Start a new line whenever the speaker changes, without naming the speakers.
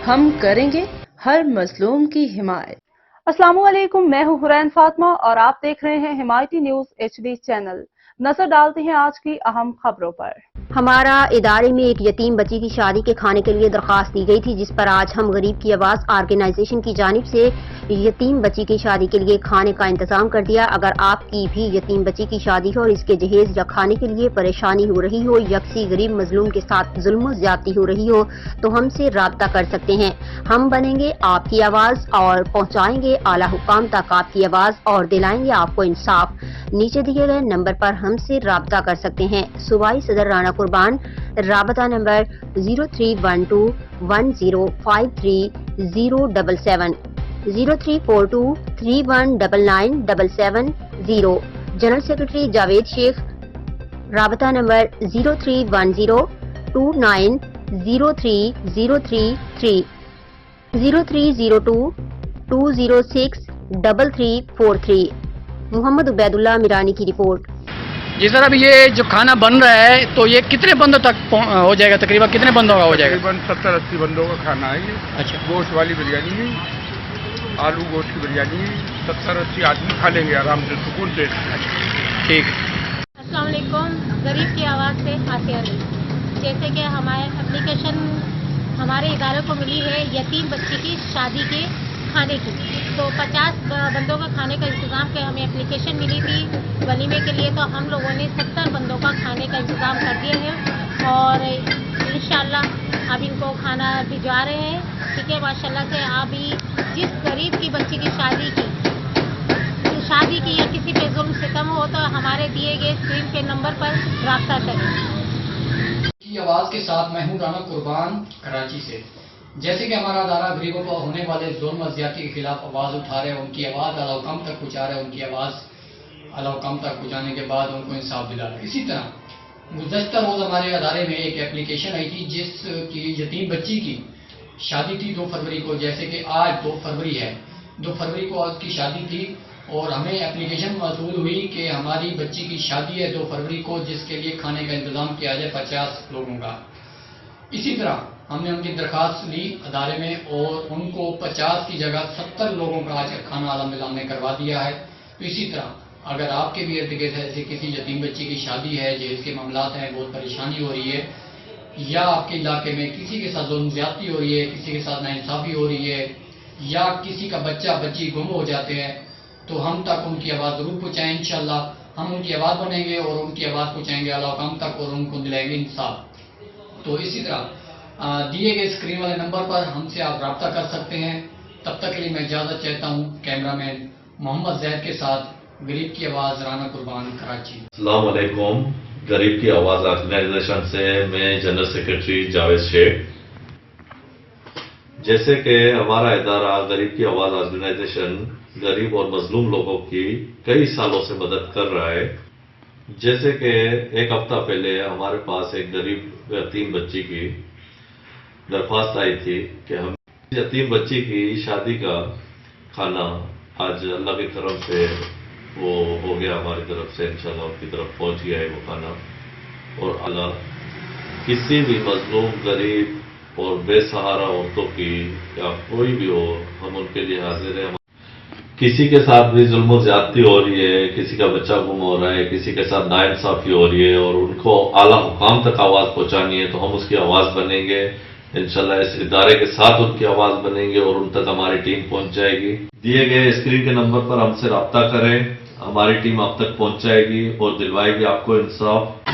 ہم کریں گے ہر مظلوم کی حمایت۔
السلام علیکم، میں ہوں حرین فاطمہ اور آپ دیکھ رہے ہیں حمایتی نیوز HD چینل۔ نظر ڈالتے ہیں آج کی اہم خبروں پر۔
ہمارا ادارے میں ایک یتیم بچی کی شادی کے کھانے کے لیے درخواست دی گئی تھی، جس پر آج ہم غریب کی آواز آرگنائزیشن کی جانب سے یتیم بچی کی شادی کے لیے کھانے کا انتظام کر دیا۔ اگر آپ کی بھی یتیم بچی کی شادی ہو اور اس کے جہیز یا کھانے کے لیے پریشانی ہو رہی ہو یا کسی غریب مظلوم کے ساتھ ظلم و زیادتی ہو رہی ہو تو ہم سے رابطہ کر سکتے ہیں۔ ہم بنیں گے آپ کی آواز اور پہنچائیں گے اعلیٰ حکام تک آپ کی آواز اور دلائیں گے آپ کو انصاف۔ نیچے دیے گئے نمبر پر ہم سے رابطہ کر سکتے ہیں۔ صوبائی صدر رانا قربان، رابطہ نمبر 0312105307 0342319970۔ جنرل سیکرٹری جاوید شیخ، رابطہ نمبر 031029030333 030220633343۔ محمد عبید اللہ میرانی کی رپورٹ۔
جی سر، اب یہ جو کھانا بن رہا ہے تو یہ کتنے بندوں تک ہو جائے گا؟ تقریباً کتنے بندوں کا ہو جائے گا؟
تقریباً 70-80 بندوں کا کھانا ہے یہ۔
اچھا،
گوشت والی بریانی ہے، آلو گوشت کی بریانی ہے، 70-80 آدمی کھا لیں گے آرام سے، سکون سے۔
ٹھیک ہے۔
السلام علیکم، غریب کی آواز سے آسیہ علی۔ جیسے کہ ہمارے اپلیکیشن ہمارے ادارے کو ملی ہے یتیم بچی کی شادی کے کھانے کی، تو 50 بندوں کا کھانے کا انتظام کے ہمیں اپلیکیشن ملی تھی ولیمے کے لیے، تو ہم لوگوں نے 70 بندوں کا کھانے کا انتظام کر دیا ہے اور انشاءاللہ اب ان کو کھانا بھجوا رہے ہیں۔ ٹھیک ہے، ماشاءاللہ سے آپ بھی جس غریب کی بچی کی شادی کی یا کسی پہ ظلم ستم ہو تو ہمارے دیے گئے اسکرین کے نمبر پر رابطہ کریں۔
کی آواز کے ساتھ میں ہوں رانا قربان، کراچی سے۔ جیسے کہ ہمارا ادارہ غریبوں کو ہونے والے ظلم و زیادتی کے خلاف آواز اٹھا رہے ہیں، ان کی آواز اعلیٰ حکام تک پہنچا رہے ہیں، ان کی آواز اعلیٰ حکام تک پہنچانے کے بعد ان کو انصاف دلا رہے ہیں۔ اسی طرح گزشتہ روز ہمارے ادارے میں ایک اپلیکیشن آئی تھی جس کی یتیم بچی کی شادی تھی 2 فروری کو، جیسے کہ آج 2 فروری ہے، 2 فروری کو آج کی شادی تھی اور ہمیں اپلیکیشن موصول ہوئی کہ ہماری بچی کی شادی ہے 2 فروری کو، جس کے لیے کھانے کا انتظام کیا جائے 50 لوگوں کا۔ اسی طرح ہم نے ان کی درخواست لی ادارے میں اور ان کو 50 کی جگہ 70 لوگوں کا آج کھانا الحمدللہ ہم نے کروا دیا ہے۔ تو اسی طرح اگر آپ کے بھی ارد گرد ایسی کسی یتیم بچی کی شادی ہے، جس کے معاملات ہیں، بہت پریشانی ہو رہی ہے، یا آپ کے علاقے میں کسی کے ساتھ ظلم زیادتی ہو رہی ہے، کسی کے ساتھ ناانصافی ہو رہی ہے، یا کسی کا بچہ بچی گم ہو جاتے ہیں، تو ہم تک ان کی آواز ضرور پہنچائیں۔ انشاءاللہ ہم ان کی آواز بنیں گے اور ان کی آواز پہنچائیں گے اعلیٰ حکام تک اور ان کو دلائیں گے انصاف۔ تو اسی طرح دیے گئے اسکرین والے نمبر پر ہم سے آپ رابطہ کر سکتے ہیں۔ تب تک کے لیے میں اجازت چاہتا ہوں کیمرہ مین محمد زید کے ساتھ، غریب کی آواز رانا قربان، کراچی۔
السلام علیکم، غریب کی آواز آرگنائزیشن سے میں جنرل سیکرٹری جاوید شیخ۔ جیسے کہ ہمارا ادارہ غریب کی آواز آرگنائزیشن غریب اور مظلوم لوگوں کی کئی سالوں سے مدد کر رہا ہے۔ جیسے کہ ایک ہفتہ پہلے ہمارے پاس ایک غریب یتیم بچی کی درخواست آئی تھی کہ ہم یتیم بچی کی شادی کا کھانا آج اللہ کی طرف سے وہ ہو گیا، ہماری طرف سے انشاءاللہ ان کی طرف پہنچ گیا ہے وہ کھانا۔ اور اللہ کسی بھی مظلوم غریب اور بے سہارا عورتوں کی یا کوئی بھی ہو، ہم ان کے لیے حاضر ہیں۔ کسی کے ساتھ بھی ظلم و زیادتی ہو رہی ہے، کسی کا بچہ گم ہو رہا ہے، کسی کے ساتھ ناانصافی ہو رہی ہے اور ان کو اعلیٰ حکام تک آواز پہنچانی ہے، تو ہم اس کی آواز بنیں گے انشاءاللہ۔ اس ادارے کے ساتھ ان کی آواز بنیں گے اور ان تک ہماری ٹیم پہنچ جائے گی۔ دیے گئے اسکرین کے نمبر پر ہم سے رابطہ کریں، ہماری ٹیم آپ تک پہنچ جائے گی اور دلوائے گی آپ کو انصاف۔